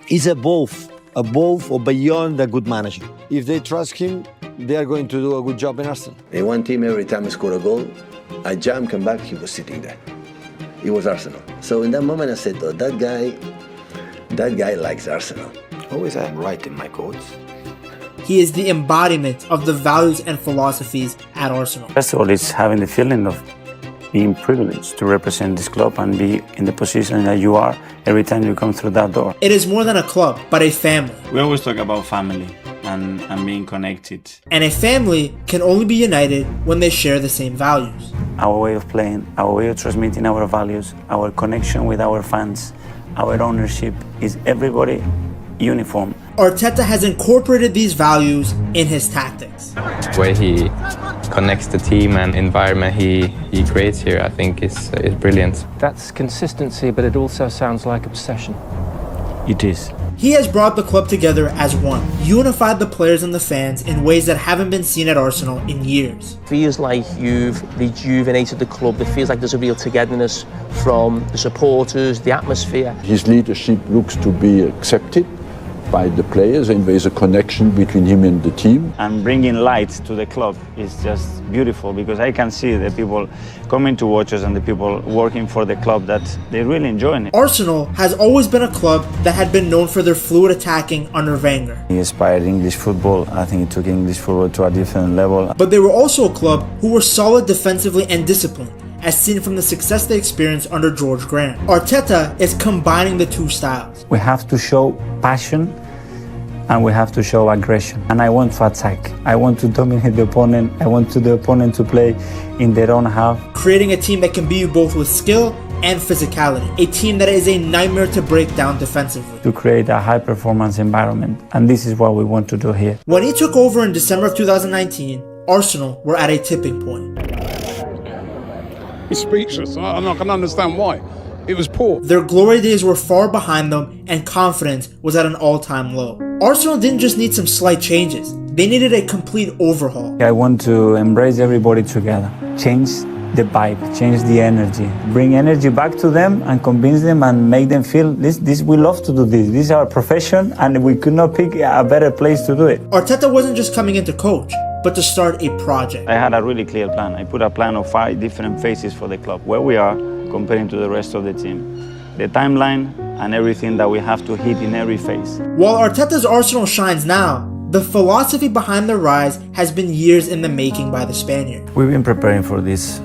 He's above or beyond a good manager. If they trust him, they are going to do a good job in Arsenal. In one team, every time I scored a goal, I jump, come back, he was sitting there. It was Arsenal. So in that moment, I said, oh, that guy likes Arsenal. Always I am right in my quotes. He is the embodiment of the values and philosophies at Arsenal. First of all, it's having the feeling of being privileged to represent this club and be in the position that you are every time you come through that door. It is more than a club, but a family. We always talk about family and being connected. And a family can only be united when they share the same values. Our way of playing, our way of transmitting our values, our connection with our fans, our ownership is everybody uniform. Arteta has incorporated these values in his tactics. The way he connects the team and environment he creates here, I think is brilliant. That's consistency, but it also sounds like obsession. It is. He has brought the club together as one, unified the players and the fans in ways that haven't been seen at Arsenal in years. Feels like you've rejuvenated the club. It feels like there's a real togetherness from the supporters, the atmosphere. His leadership looks to be accepted by the players, and there is a connection between him and the team. And bringing light to the club is just beautiful, because I can see the people coming to watch us and the people working for the club that they really enjoy it. Arsenal has always been a club that had been known for their fluid attacking under Wenger. He inspired English football. I think he took English football to a different level. But they were also a club who were solid defensively and disciplined, as seen from the success they experienced under George Graham. Arteta is combining the two styles. We have to show passion and we have to show aggression. And I want to attack. I want to dominate the opponent. I want the opponent to play in their own half. Creating a team that can beat you both with skill and physicality. A team that is a nightmare to break down defensively. To create a high-performance environment. And this is what we want to do here. When he took over in December of 2019, Arsenal were at a tipping point. He's speechless. I can understand why. It was poor. Their glory days were far behind them, and confidence was at an all-time low. Arsenal didn't just need some slight changes. They needed a complete overhaul. I want to embrace everybody together. Change the vibe, change the energy. Bring energy back to them and convince them and make them feel this we love to do this. This is our profession and we could not pick a better place to do it. Arteta wasn't just coming in to coach, but to start a project. I had a really clear plan. I put a plan of 5 different phases for the club, where we are comparing to the rest of the team, the timeline and everything that we have to hit in every phase. While Arteta's Arsenal shines now, the philosophy behind the rise has been years in the making by the Spaniard. We've been preparing for this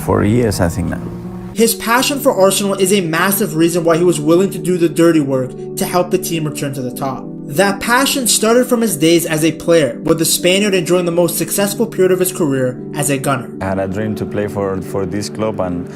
for years, I think now. His passion for Arsenal is a massive reason why he was willing to do the dirty work to help the team return to the top. That passion started from his days as a player, with the Spaniard enjoying the most successful period of his career as a gunner. I had a dream to play for this club, and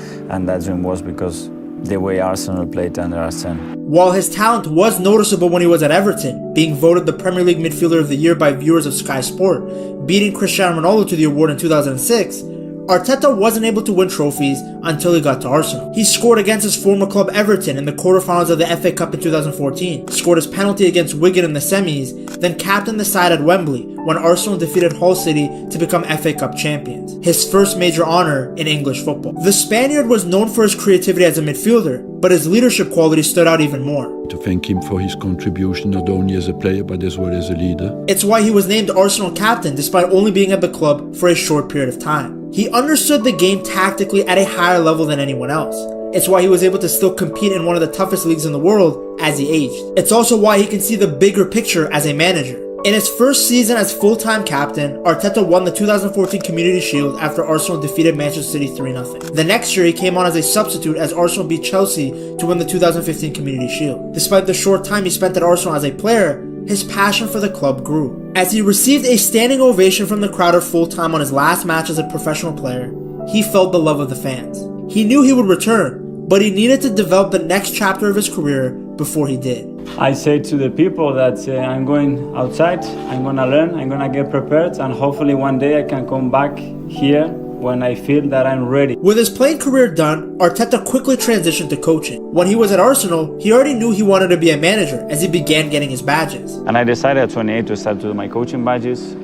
that dream was because the way Arsenal played under Arsene. While his talent was noticeable when he was at Everton, being voted the Premier League Midfielder of the Year by viewers of Sky Sport, beating Cristiano Ronaldo to the award in 2006, Arteta wasn't able to win trophies until he got to Arsenal. He scored against his former club Everton in the quarterfinals of the FA Cup in 2014, scored his penalty against Wigan in the semis, then captained the side at Wembley when Arsenal defeated Hull City to become FA Cup champions, his first major honor in English football. The Spaniard was known for his creativity as a midfielder, but his leadership quality stood out even more. To thank him for his contribution not only as a player but as well as a leader. It's why he was named Arsenal captain despite only being at the club for a short period of time. He understood the game tactically at a higher level than anyone else. It's why he was able to still compete in one of the toughest leagues in the world as he aged. It's also why he can see the bigger picture as a manager. In his first season as full-time captain, Arteta won the 2014 Community Shield after Arsenal defeated Manchester City 3-0. The next year, he came on as a substitute as Arsenal beat Chelsea to win the 2015 Community Shield. Despite the short time he spent at Arsenal as a player, his passion for the club grew. As he received a standing ovation from the crowd at full-time on his last match as a professional player, he felt the love of the fans. He knew he would return, but he needed to develop the next chapter of his career before he did. I say to the people that I'm going outside, I'm going to learn, I'm going to get prepared, and hopefully one day I can come back here when I feel that I'm ready. With his playing career done, Arteta quickly transitioned to coaching. When he was at Arsenal, he already knew he wanted to be a manager as he began getting his badges. And I decided at 28 to start to do my coaching badges.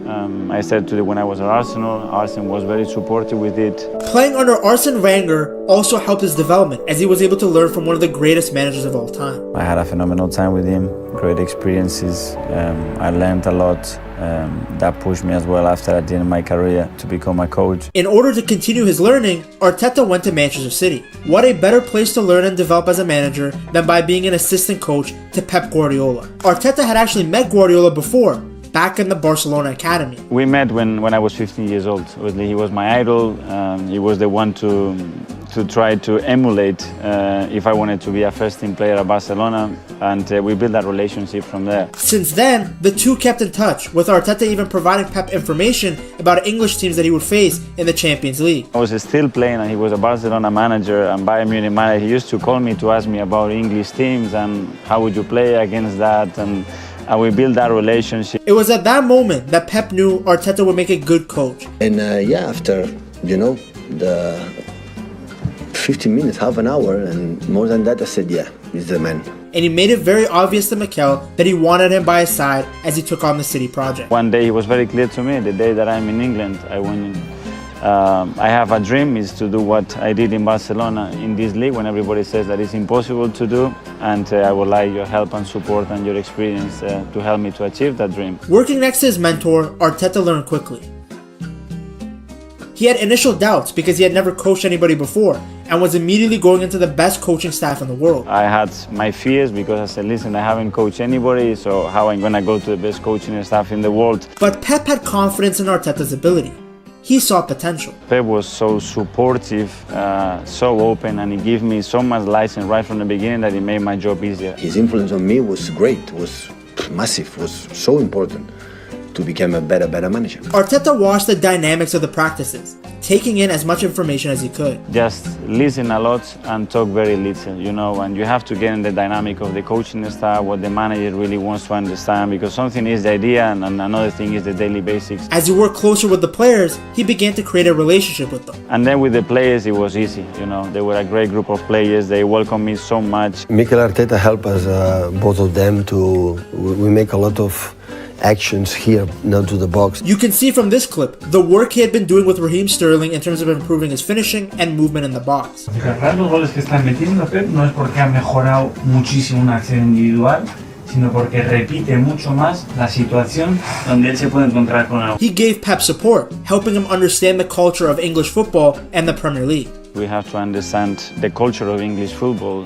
I said when I was at Arsenal was very supportive with it. Playing under Arsene Wenger also helped his development as he was able to learn from one of the greatest managers of all time. I had a phenomenal time with him, great experiences. I learned a lot. That pushed me as well after I did my career to become a coach. In order to continue his learning, Arteta went to Manchester City. What a better place to learn and develop as a manager than by being an assistant coach to Pep Guardiola. Arteta had actually met Guardiola before, back in the Barcelona academy. We met when I was 15 years old. Obviously, he was my idol. He was the one to try to emulate if I wanted to be a first-team player at Barcelona, and we built that relationship from there. Since then, the two kept in touch, with Arteta even providing Pep information about English teams that he would face in the Champions League. I was still playing, and he was a Barcelona manager and Bayern Munich manager. He used to call me to ask me about English teams and how would you play against that, and we built that relationship. It was at that moment that Pep knew Arteta would make a good coach. And after, the 15 minutes, half an hour, and more than that, I said, yeah, he's the man. And he made it very obvious to Mikel that he wanted him by his side as he took on the City project. One day he was very clear to me, the day that I'm in England, I have a dream is to do what I did in Barcelona in this league when everybody says that it's impossible to do, and I would like your help and support and your experience to help me to achieve that dream. Working next to his mentor, Arteta learned quickly. He had initial doubts because he had never coached anybody before and was immediately going into the best coaching staff in the world. I had my fears because I said, listen, I haven't coached anybody, so how am I going to go to the best coaching staff in the world? But Pep had confidence in Arteta's ability. He saw potential. Pep was so supportive, so open, and he gave me so much license right from the beginning that it made my job easier. His influence on me was great, was massive, was so important to become a better manager. Arteta watched the dynamics of the practices, taking in as much information as he could. Just listen a lot and talk very little, and you have to get in the dynamic of the coaching staff, what the manager really wants to understand, because something is the idea and another thing is the daily basics. As he worked closer with the players, he began to create a relationship with them. And then with the players, it was easy, They were a great group of players. They welcomed me so much. Mikel Arteta helped us, both of them, we make a lot of actions here, now to the box. You can see from this clip the work he had been doing with Raheem Sterling in terms of improving his finishing and movement in the box. Los goles que están metiendo Pep no es porque ha mejorado muchísimo una acción individual, sino porque repite mucho más la situación donde él se puede encontrar con el. He gave Pep support, helping him understand the culture of English football and the Premier League. We have to understand the culture of English football,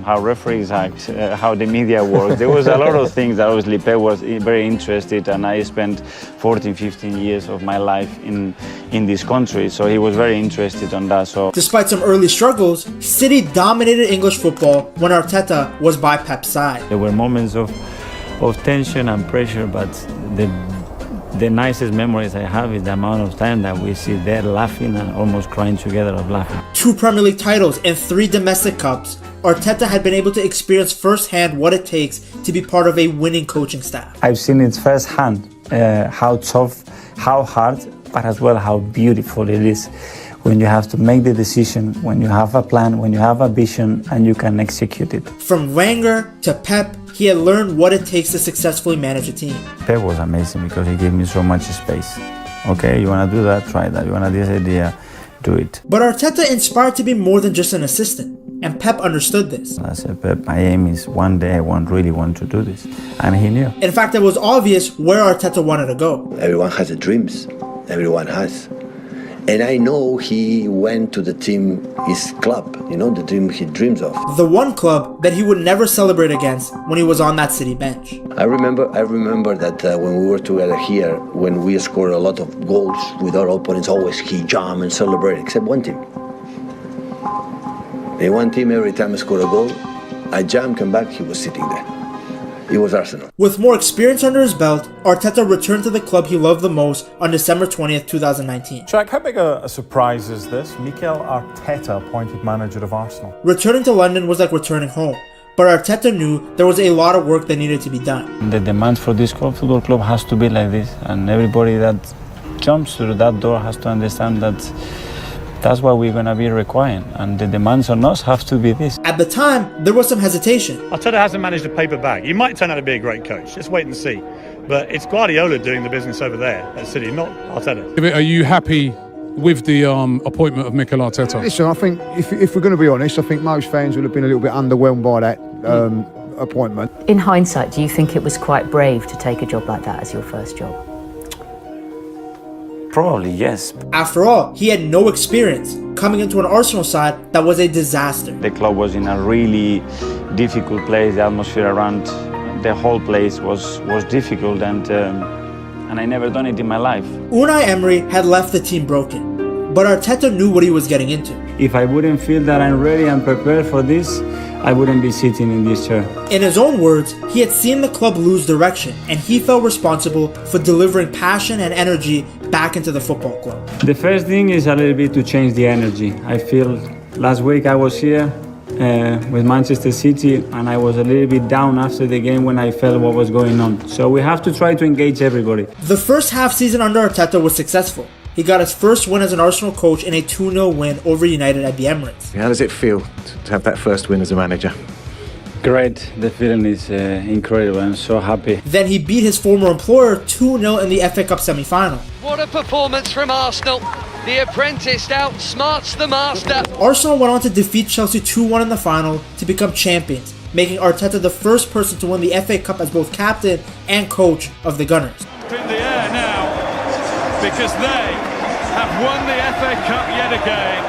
how referees act, how the media works. There was a lot of things that obviously Pep was very interested, and I spent 14, 15 years of my life in this country, so he was very interested on that. So, despite some early struggles, City dominated English football when Arteta was by Pep's side. There were moments of tension and pressure, but the nicest memories I have is the amount of time that we sit there laughing and almost crying together of laughing. 2 Premier League titles and 3 domestic cups, Arteta had been able to experience firsthand what it takes to be part of a winning coaching staff. I've seen it firsthand, how tough, how hard, but as well how beautiful it is when you have to make the decision, when you have a plan, when you have a vision, and you can execute it. From Wenger to Pep, he had learned what it takes to successfully manage a team. Pep was amazing because he gave me so much space. Okay, you want to do that, try that. You want to do this idea, do it. But Arteta inspired to be more than just an assistant, and Pep understood this. I said, Pep, my aim is one day I really want to do this. And he knew. In fact, it was obvious where Arteta wanted to go. Everyone has dreams. Everyone has. And I know he went to the team, his club, the team he dreams of. The one club that he would never celebrate against when he was on that City bench. I remember that when we were together here, when we scored a lot of goals with our opponents, always he jumped and celebrated, except one team. In one team, every time I scored a goal, I jumped, come back, he was sitting there. It was Arsenal. With more experience under his belt, Arteta returned to the club he loved the most on December 20th, 2019. Jack, how big a surprise is this? Mikel Arteta appointed manager of Arsenal. Returning to London was like returning home, but Arteta knew there was a lot of work that needed to be done. The demand for this football club has to be like this, and everybody that jumps through that door has to understand that that's what we're going to be requiring, and the demands on us have to be this. At the time, there was some hesitation. Arteta hasn't managed a paper bag. He might turn out to be a great coach. Let's wait and see. But it's Guardiola doing the business over there at City, not Arteta. Are you happy with the appointment of Mikel Arteta? Listen, I think if we're going to be honest, I think most fans would have been a little bit underwhelmed by that appointment. In hindsight, do you think it was quite brave to take a job like that as your first job? Probably, yes. After all, he had no experience coming into an Arsenal side that was a disaster. The club was in a really difficult place. The atmosphere around the whole place was difficult, and I never done it in my life. Unai Emery had left the team broken, but Arteta knew what he was getting into. If I wouldn't feel that I'm ready and prepared for this, I wouldn't be sitting in this chair. In his own words, he had seen the club lose direction, and he felt responsible for delivering passion and energy back into the football club. The first thing is a little bit to change the energy. I feel last week I was here with Manchester City, and I was a little bit down after the game when I felt what was going on. So we have to try to engage everybody. The first half season under Arteta was successful. He got his first win as an Arsenal coach in a 2-0 win over United at the Emirates. How does it feel to have that first win as a manager? Great. The feeling is incredible. I'm so happy. Then he beat his former employer 2-0 in the FA Cup semi-final. What a performance from Arsenal. The apprentice outsmarts the master. Arsenal went on to defeat Chelsea 2-1 in the final to become champions, making Arteta the first person to win the FA Cup as both captain and coach of the Gunners. In the air now, because they have won the FA Cup yet again,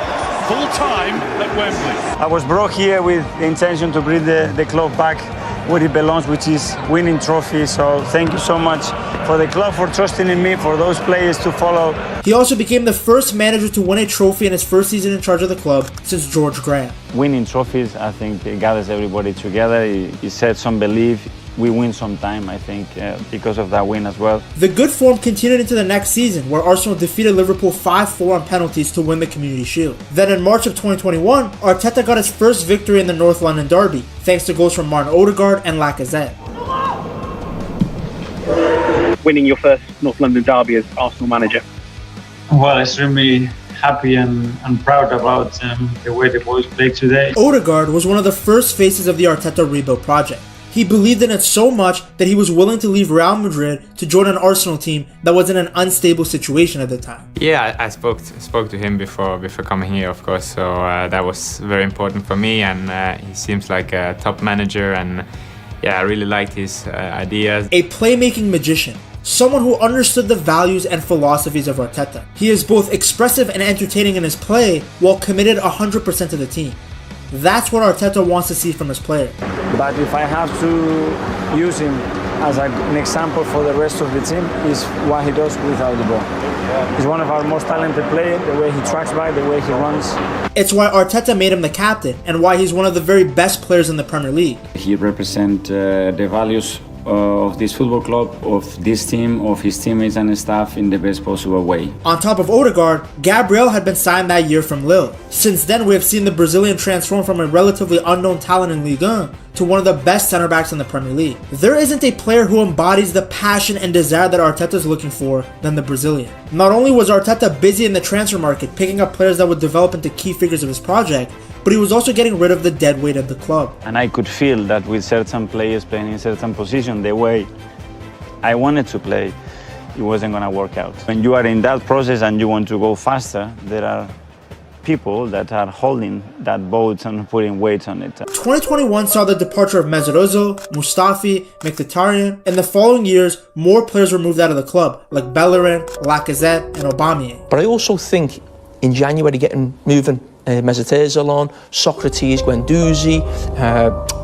full time at Wembley. I was brought here with the intention to bring the club back where it belongs, which is winning trophies. So thank you so much for the club for trusting in me, for those players to follow. He also became the first manager to win a trophy in his first season in charge of the club since George Graham. Winning trophies, I think, it gathers everybody together. It sets some belief. We win sometime, I think, because of that win as well. The good form continued into the next season, where Arsenal defeated Liverpool 5-4 on penalties to win the Community Shield. Then in March of 2021, Arteta got his first victory in the North London derby, thanks to goals from Martin Odegaard and Lacazette. Winning your first North London derby as Arsenal manager? Well, extremely happy and proud about the way the boys played today. Odegaard was one of the first faces of the Arteta rebuild project. He believed in it so much that he was willing to leave Real Madrid to join an Arsenal team that was in an unstable situation at the time. Yeah, I spoke to him before coming here, of course, so that was very important for me, and he seems like a top manager, and yeah, I really liked his ideas. A playmaking magician, someone who understood the values and philosophies of Arteta. He is both expressive and entertaining in his play, while committed 100% to the team. That's what Arteta wants to see from his player. But if I have to use him as an example for the rest of the team, is what he does without the ball. He's one of our most talented players, the way he tracks by, the way he runs. It's why Arteta made him the captain, and why he's one of the very best players in the Premier League. He represents the values of this football club, of this team, of his teammates and staff in the best possible way. On top of Odegaard, Gabriel had been signed that year from Lille. Since then, we have seen the Brazilian transform from a relatively unknown talent in Ligue 1 to one of the best center backs in the Premier League. There isn't a player who embodies the passion and desire that Arteta is looking for than the Brazilian. Not only was Arteta busy in the transfer market, picking up players that would develop into key figures of his project, but he was also getting rid of the dead weight of the club. And I could feel that with certain players playing in certain position, the way I wanted to play, it wasn't going to work out. When you are in that process and you want to go faster, there are people that are holding that boat and putting weight on it. 2021 saw the departure of Mesut Ozil, Mustafi, Mkhitaryan. In the following years, more players were moved out of the club, like Bellerin, Lacazette, and Aubameyang. But I also think in January moving Mesut Ozil on, Socrates, Guendouzi,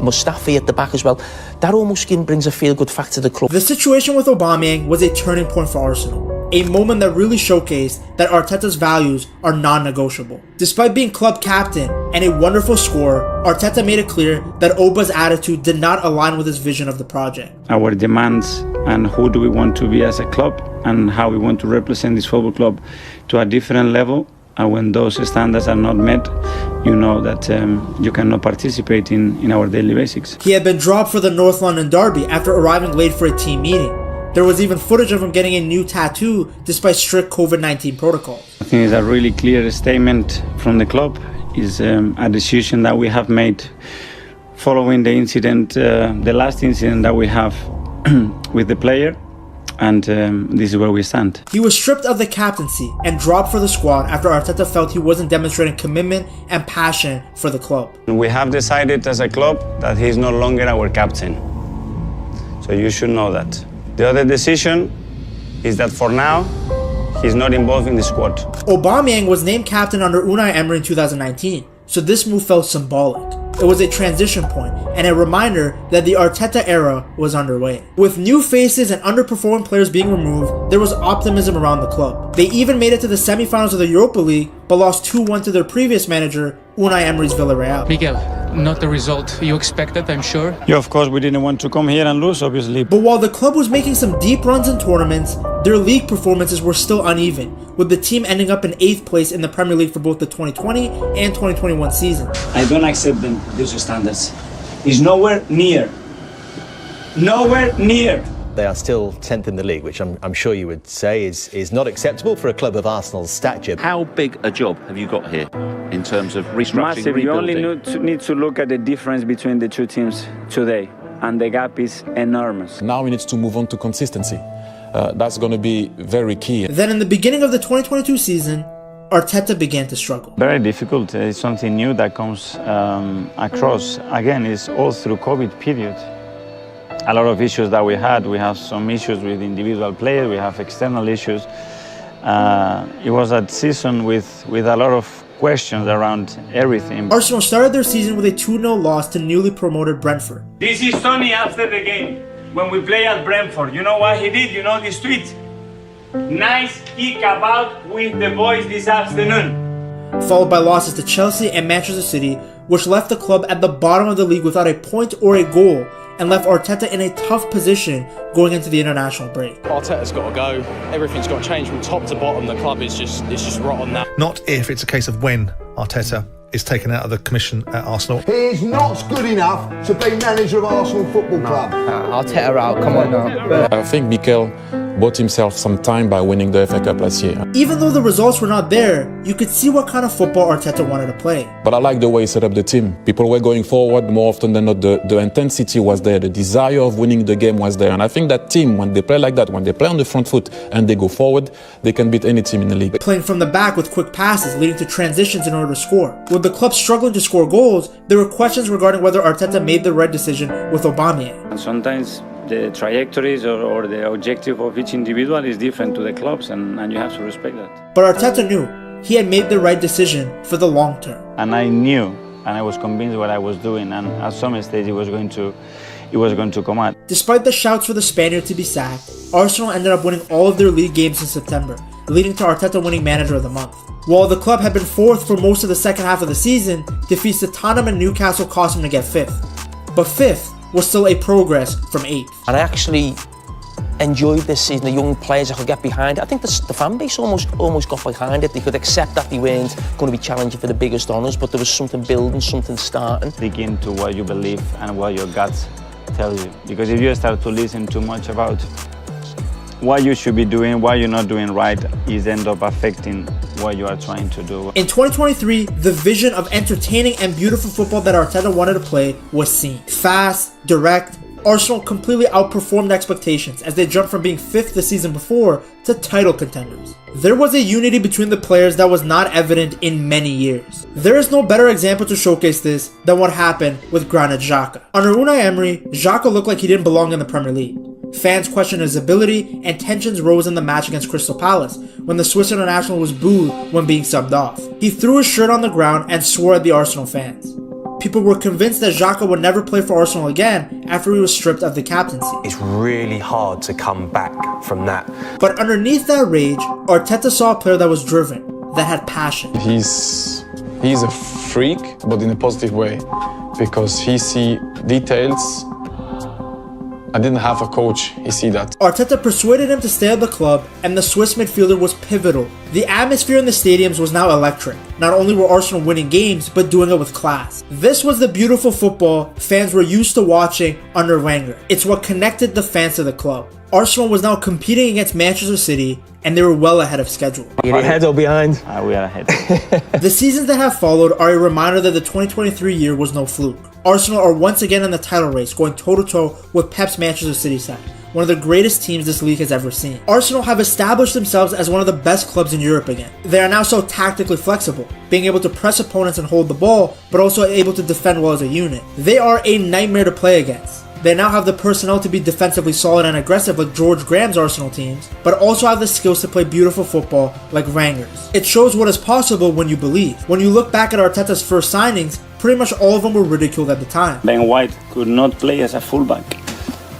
Mustafi at the back as well. That almost brings a feel-good factor to the club. The situation with Aubameyang was a turning point for Arsenal, a moment that really showcased that Arteta's values are non-negotiable. Despite being club captain and a wonderful scorer, Arteta made it clear that Oba's attitude did not align with his vision of the project. Our demands and who do we want to be as a club and how we want to represent this football club to a different level. And when those standards are not met, you know that you cannot participate in our daily basics. He had been dropped for the North London derby after arriving late for a team meeting. There was even footage of him getting a new tattoo despite strict COVID-19 protocols. I think it's a really clear statement from the club. It's a decision that we have made following the incident, the last incident that we have with the player. And this is where we stand. He was stripped of the captaincy and dropped for the squad after Arteta felt he wasn't demonstrating commitment and passion for the club. We have decided as a club that he's no longer our captain. So you should know that. The other decision is that for now, he's not involved in the squad. Aubameyang was named captain under Unai Emery in 2019, so this move felt symbolic. It was a transition point and a reminder that the Arteta era was underway. With new faces and underperforming players being removed, there was optimism around the club. They even made it to the semi-finals of the Europa League, but lost 2-1 to their previous manager, Unai Emery's Villarreal. Mikel, not the result you expected, I'm sure. Yeah, of course, we didn't want to come here and lose, obviously. But while the club was making some deep runs in tournaments, their league performances were still uneven, with the team ending up in 8th place in the Premier League for both the 2020 and 2021 season. I don't accept them, those standards. It's nowhere near. Nowhere near. They are still 10th in the league, which I'm sure you would say is not acceptable for a club of Arsenal's stature. How big a job have you got here in terms of restructuring, Massive. You only need to look at the difference between the two teams today, and the gap is enormous. Now we need to move on to consistency. That's going to be very key. Then in the beginning of the 2022 season, Arteta began to struggle. Very difficult. It's something new that comes across. Again, it's all through COVID period. A lot of issues that we have some issues with individual players, we have external issues. It was a season with a lot of questions around everything. Arsenal started their season with a 2-0 loss to newly promoted Brentford. This is Tony after the game, when we play at Brentford. You know what he did? You know this tweet? Nice kick about with the boys this afternoon. Followed by losses to Chelsea and Manchester City, which left the club at the bottom of the league without a point or a goal, and left Arteta in a tough position going into the international break. Arteta's got to go. Everything's got to change from top to bottom. The club is just rotten now. Not if, it's a case of when Arteta is taken out of the commission at Arsenal. He is not good enough to be manager of Arsenal Football Club. Arteta out, come on now. I think Mikel bought himself some time by winning the FA Cup last year. Even though the results were not there, you could see what kind of football Arteta wanted to play. But I like the way he set up the team. People were going forward more often than not. The intensity was there. The desire of winning the game was there. And I think that team, when they play like that, when they play on the front foot and they go forward, they can beat any team in the league. Playing from the back with quick passes leading to transitions in order to score. With the club struggling to score goals, there were questions regarding whether Arteta made the right decision with Aubameyang. And sometimes the trajectories or the objective of each individual is different to the clubs, and you have to respect that. But Arteta knew he had made the right decision for the long term. And I knew, and I was convinced what I was doing, and at some stage it was going to come out. Despite the shouts for the Spaniard to be sacked, Arsenal ended up winning all of their league games in September, leading to Arteta winning Manager of the Month. While the club had been 4th for most of the second half of the season, defeats to Tottenham and Newcastle cost him to get 5th. But 5th was still a progress from 8th. And I actually enjoyed this season, the young players I could get behind it. I think the fan base almost got behind it. They could accept that they weren't going to be challenging for the biggest honours, but there was something building, something starting. Dig into what you believe and what your guts tell you. Because if you start to listen too much about what you should be doing, what you're not doing right, is end up affecting what you are trying to do. In 2023, the vision of entertaining and beautiful football that Arteta wanted to play was seen. Fast, direct, Arsenal completely outperformed expectations as they jumped from being 5th the season before to title contenders. There was a unity between the players that was not evident in many years. There is no better example to showcase this than what happened with Granit Xhaka. Under Unai Emery, Xhaka looked like he didn't belong in the Premier League. Fans questioned his ability, and tensions rose in the match against Crystal Palace when the Swiss international was booed when being subbed off. He threw his shirt on the ground and swore at the Arsenal fans. People were convinced that Xhaka would never play for Arsenal again after he was stripped of the captaincy. It's really hard to come back from that. But underneath that rage, Arteta saw a player that was driven, that had passion. He's a freak, but in a positive way, because he sees details. I didn't have a coach, he see that. Arteta persuaded him to stay at the club, and the Swiss midfielder was pivotal. The atmosphere in the stadiums was now electric. Not only were Arsenal winning games, but doing it with class. This was the beautiful football fans were used to watching under Wenger. It's what connected the fans to the club. Arsenal was now competing against Manchester City, and they were well ahead of schedule. Are you ahead or behind? We are ahead. The seasons that have followed are a reminder that the 2023 year was no fluke. Arsenal are once again in the title race, going toe-to-toe with Pep's Manchester City side, one of the greatest teams this league has ever seen. Arsenal have established themselves as one of the best clubs in Europe again. They are now so tactically flexible, being able to press opponents and hold the ball, but also able to defend well as a unit. They are a nightmare to play against. They now have the personnel to be defensively solid and aggressive like George Graham's Arsenal teams, but also have the skills to play beautiful football like Rangers. It shows what is possible when you believe. When you look back at Arteta's first signings, pretty much all of them were ridiculed at the time. Ben White could not play as a fullback.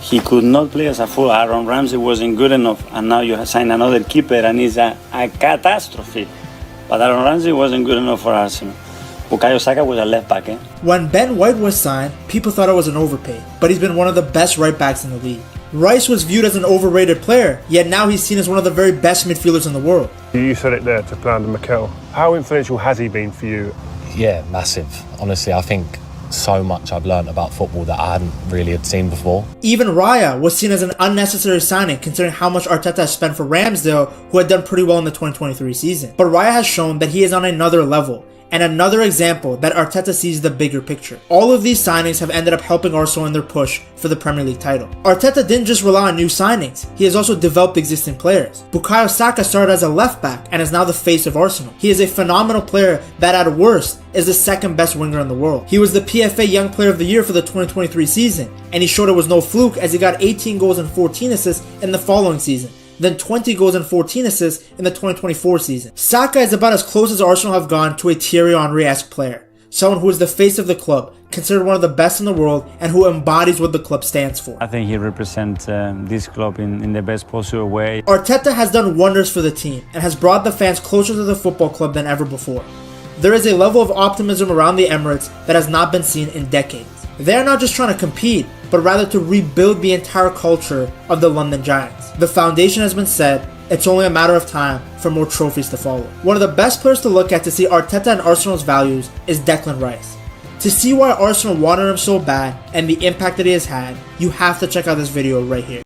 He could not play as a full. Aaron Ramsey wasn't good enough, and now you have signed another keeper, and it's a catastrophe. But Aaron Ramsey wasn't good enough for Arsenal. Bukayo Saka was a left back. When Ben White was signed, people thought it was an overpay, but he's been one of the best right backs in the league. Rice was viewed as an overrated player, yet now he's seen as one of the very best midfielders in the world. You said it there to play under Mikel. How influential has he been for you? Yeah, massive. Honestly, I think so much I've learned about football that I hadn't really had seen before. Even Raya was seen as an unnecessary signing considering how much Arteta has spent for Ramsdale, who had done pretty well in the 2023 season. But Raya has shown that he is on another level, and another example that Arteta sees the bigger picture. All of these signings have ended up helping Arsenal in their push for the Premier League title. Arteta didn't just rely on new signings, he has also developed existing players. Bukayo Saka started as a left back and is now the face of Arsenal. He is a phenomenal player that at worst is the second best winger in the world. He was the PFA Young Player of the Year for the 2023 season, and he showed it was no fluke as he got 18 goals and 14 assists in the following season, then 20 goals and 14 assists in the 2024 season. Saka is about as close as Arsenal have gone to a Thierry Henry-esque player, someone who is the face of the club, considered one of the best in the world, and who embodies what the club stands for. I think he represents this club in the best possible way. Arteta has done wonders for the team and has brought the fans closer to the football club than ever before. There is a level of optimism around the Emirates that has not been seen in decades. They are not just trying to compete, but rather to rebuild the entire culture of the London Giants. The foundation has been set, it's only a matter of time for more trophies to follow. One of the best players to look at to see Arteta and Arsenal's values is Declan Rice. To see why Arsenal wanted him so bad and the impact that he has had, you have to check out this video right here.